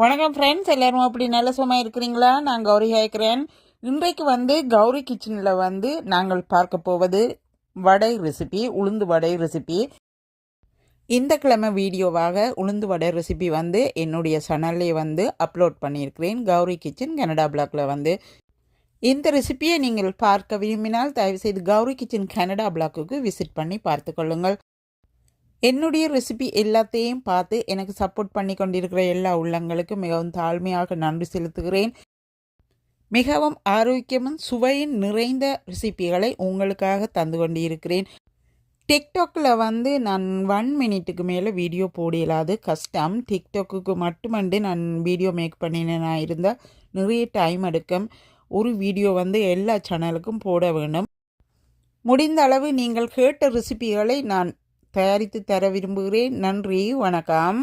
வணக்கம் ஃப்ரெண்ட்ஸ், எல்லாரும் அப்படி நல்ல சும்மா இருக்கிறீங்களா? நான் கௌரி கேட்குறேன். இன்றைக்கு கௌரி கிச்சனில் நாங்கள் பார்க்க போவது வடை ரெசிபி, உளுந்து வடை ரெசிபி. இந்த கிழமை வீடியோவாக உளுந்து வடை ரெசிபி என்னுடைய சேனல்லே அப்லோட் பண்ணியிருக்கிறேன். கௌரி கிச்சன் கனடா பிளாக்ல இந்த ரெசிபியை நீங்கள் பார்க்க விரும்பினால் தயவுசெய்து கௌரி கிச்சன் கனடா பிளாக்குக்கு விசிட் பண்ணி பார்த்து கொள்ளுங்கள். என்னுடைய ரெசிபி எல்லாத்தையும் பார்த்து எனக்கு சப்போர்ட் பண்ணி கொண்டிருக்கிற எல்லா உள்ளங்களுக்கும் மிகவும் தாழ்மையாக நன்றி செலுத்துகிறேன். மிகவும் ஆரோக்கியமும் சுவையின் நிறைந்த ரெசிபிகளை உங்களுக்காக தந்து கொண்டிருக்கிறேன். டிக்டாக்கில் நான் 1 மினிட்டுக்கு மேலே வீடியோ போடலாது, கஷ்டம். டிக்டாக்கு மட்டுமண்டு நான் வீடியோ மேக் பண்ணினேன் இருந்தால் நிறைய டைம் எடுக்கும். ஒரு வீடியோ எல்லா சேனலுக்கும் போட வேண்டும். முடிந்த அளவு நீங்கள் கேட்ட ரெசிபிகளை நான் தயாரித்து தர விரும்புகிறேன். நன்றி, வணக்கம்.